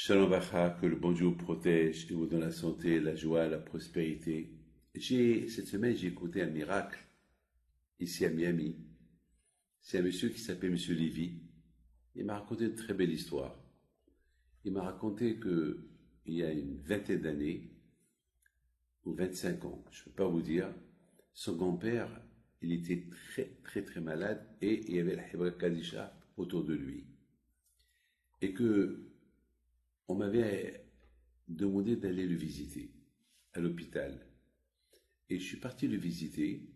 Shalom Bacha, que le bon Dieu vous protège et vous donne la santé, la joie, la prospérité. Cette semaine, j'ai écouté un miracle ici à Miami. C'est un monsieur qui s'appelle Monsieur Lévy. Il m'a raconté une très belle histoire. Il m'a raconté que il y a une vingtaine d'années, ou 25 ans, je ne peux pas vous dire, son grand-père, il était très malade et il y avait la Hebra Kadisha autour de lui. Et que on m'avait demandé d'aller le visiter à l'hôpital. Et je suis parti le visiter.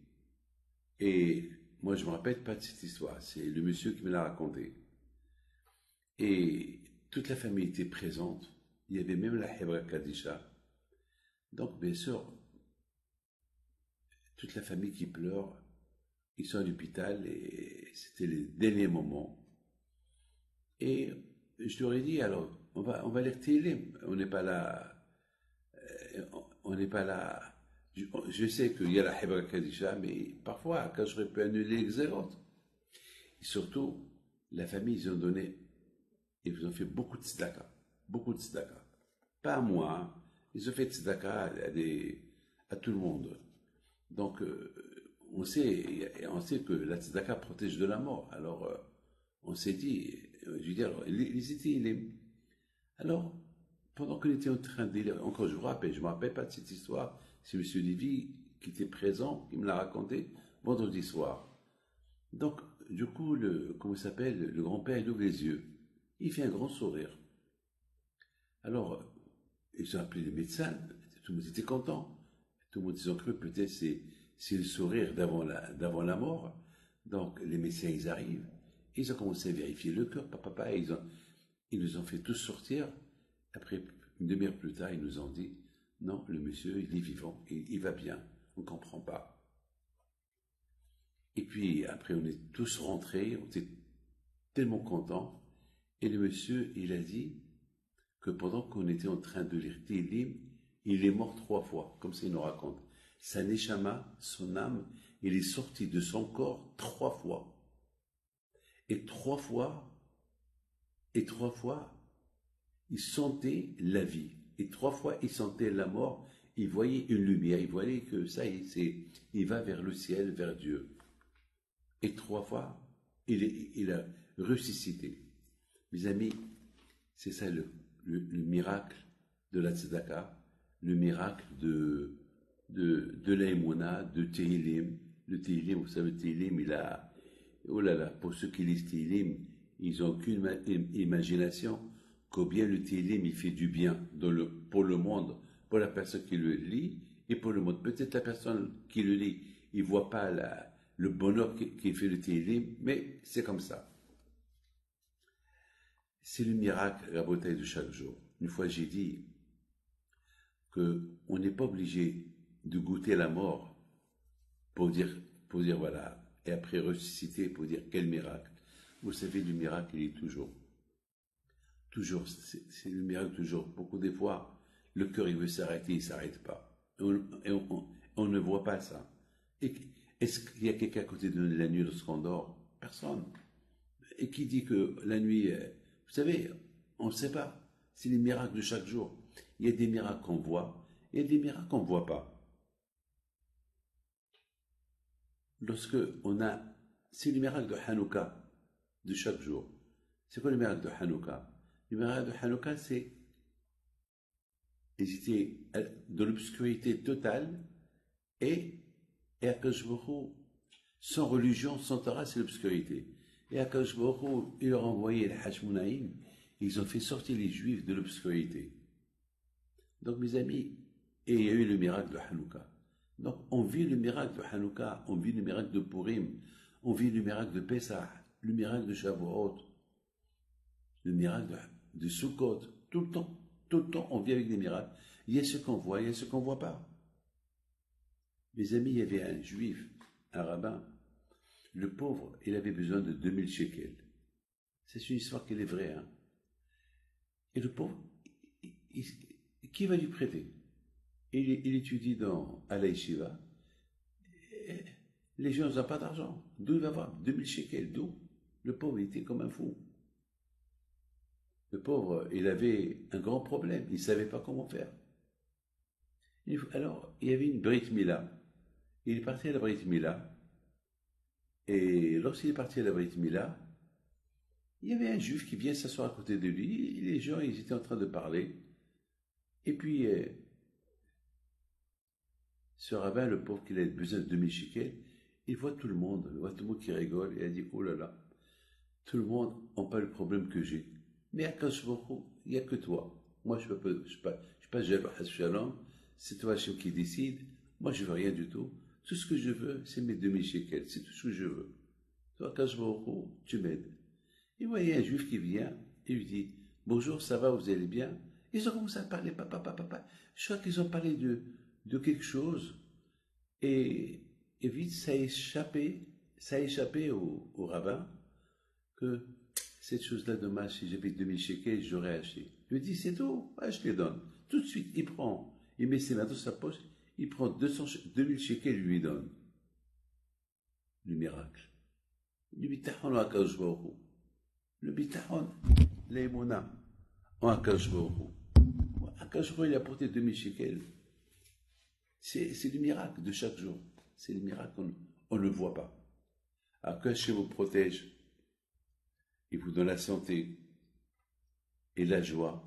Et moi, je ne me rappelle pas de cette histoire. C'est le monsieur qui me l'a raconté. Et toute la famille était présente. Il y avait même la Hebra Kadisha. Donc, bien sûr, toute la famille qui pleure, ils sont à l'hôpital et c'était les derniers moments. Et je leur ai dit, alors, on va les retirer. On n'est pas là. On n'est pas là. Je sais qu'il y a la Hebra Kadisha, mais parfois, quand j'aurais pu annuler les autres. Et surtout, la famille, ils ont fait beaucoup de tzedaka. Beaucoup de tzedaka. Pas à moi, hein. Ils ont fait tzedaka à tout le monde. Donc, on sait que la tzedaka protège de la mort. Alors, on s'est dit, je veux dire, ils étaient libres. Alors, pendant qu'on était en train de lire, encore je me rappelle pas de cette histoire, c'est M. Lévy qui était présent, qui me l'a raconté vendredi soir. Donc, du coup, comment il s'appelle, le grand-père, il ouvre les yeux. Il fait un grand sourire. Alors, ils ont appelé les médecins, tout le monde était content. Tout le monde ils ont cru peut-être c'est le sourire d'avant la mort. Donc, les médecins, ils arrivent, ils ont commencé à vérifier le cœur, papa, ils nous ont fait tous sortir. Après, une demi-heure plus tard, ils nous ont dit, non, le monsieur, il est vivant, il va bien, on ne comprend pas. Et puis, après, on est tous rentrés, on était tellement contents, et le monsieur, il a dit que pendant qu'on était en train de lire Télim, il est mort 3 fois, comme ça il nous raconte. Sa neshama, son âme, il est sorti de son corps 3 fois. Et 3 fois, il sentait la vie. Et 3 fois, il sentait la mort. Il voyait une lumière. Il voyait que ça y est, il va vers le ciel, vers Dieu. Et 3 fois, il a ressuscité. Mes amis, c'est ça le miracle de la tzedaka, le miracle de l'aïmouna, de Tehillim. Le Tehillim, vous savez, Tehillim, oh là là, pour ceux qui lisent Tehillim, ils n'ont aucune imagination combien le Tehillim, il fait du bien pour le monde, pour la personne qui le lit et pour le monde. Peut-être la personne qui le lit, il ne voit pas le bonheur qui fait le Tehillim, mais c'est comme ça. C'est le miracle, la bataille de chaque jour. Une fois, j'ai dit qu'on n'est pas obligé de goûter la mort pour dire voilà, et après ressusciter pour dire quel miracle. Vous savez, le miracle, il est toujours. Toujours, c'est le miracle toujours. Beaucoup des fois, le cœur, il veut s'arrêter, il ne s'arrête pas. On ne voit pas ça. Est-ce qu'il y a quelqu'un à côté de la nuit lorsqu'on dort? Personne. Et qui dit que la nuit, vous savez, on ne sait pas. C'est les miracles de chaque jour. Il y a des miracles qu'on voit, et il y a des miracles qu'on ne voit pas. C'est le miracle de Hanouka, de chaque jour. C'est quoi le miracle de Hanouka? Le miracle de Hanouka, c'est ils étaient dans l'obscurité totale et Akash Baruch Hu, sans religion, sans Torah, c'est l'obscurité. Et Akash Baruch Hu, il leur a envoyé le Hashmonaïm, ils ont fait sortir les Juifs de l'obscurité. Donc, mes amis, et il y a eu le miracle de Hanouka. Donc, on vit le miracle de Hanouka, on vit le miracle de Purim, on vit le miracle de Pesach, le miracle de Shavuot, le miracle de Sukkot, tout le temps, on vit avec des miracles. Il y a ce qu'on voit, il y a ce qu'on ne voit pas. Mes amis, il y avait un juif, un rabbin, le pauvre, il avait besoin de 2000 shekels. C'est une histoire qui est vraie, hein. Et le pauvre, qui va lui prêter? Il étudie à la yeshiva. Les gens n'ont pas d'argent. D'où il va avoir 2000 shekels? D'où? Le pauvre, il était comme un fou. Le pauvre, il avait un grand problème, il ne savait pas comment faire. Alors, il y avait une Brit Mila. Il est parti à la Brit Mila. Et lorsqu'il est parti à la Brit Mila, il y avait un juif qui vient s'asseoir à côté de lui. Et les gens, ils étaient en train de parler. Et puis, ce rabbin, le pauvre, qui a besoin de 2000 shekels, il voit tout le monde qui rigole. Et il dit, oh là là, tout le monde n'a pas le problème que j'ai. Mais à Kashboko, il n'y a que toi. Moi, je ne suis pas jaloux, Shalom. C'est toi, Hachem, qui décide. Moi, je ne veux rien du tout. Tout ce que je veux, c'est mes 2000 shekels. C'est tout ce que je veux. Toi, Kashboko, tu m'aides. Et vous voyez un juif qui vient et lui dit, bonjour, ça va, vous allez bien? Ils ont commencé à parler, papa. Je crois qu'ils ont parlé de quelque chose. Et vite, ça a échappé au rabbin que cette chose-là, dommage, si j'avais 2000 shekels, j'aurais acheté. Il lui dit, c'est tout, ouais, je te les donne. Tout de suite, il met ses mains dans sa poche, il prend 2000 shekels, il lui donne. Le miracle. Le bitachon à Kashboko. Le bitachon, l'émona, en Kashboko. Kashboko, il a porté 2000 shekels. C'est le miracle de chaque jour. C'est le miracle qu'on ne voit pas. Alors que Hachem vous protège, il vous donne la santé et la joie,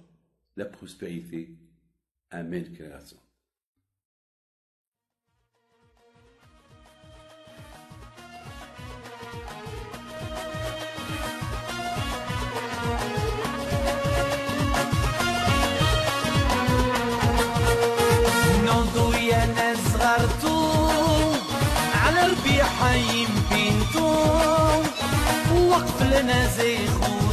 la prospérité. Amen, création. على ربيع حي بنتو وقف لنا زي خو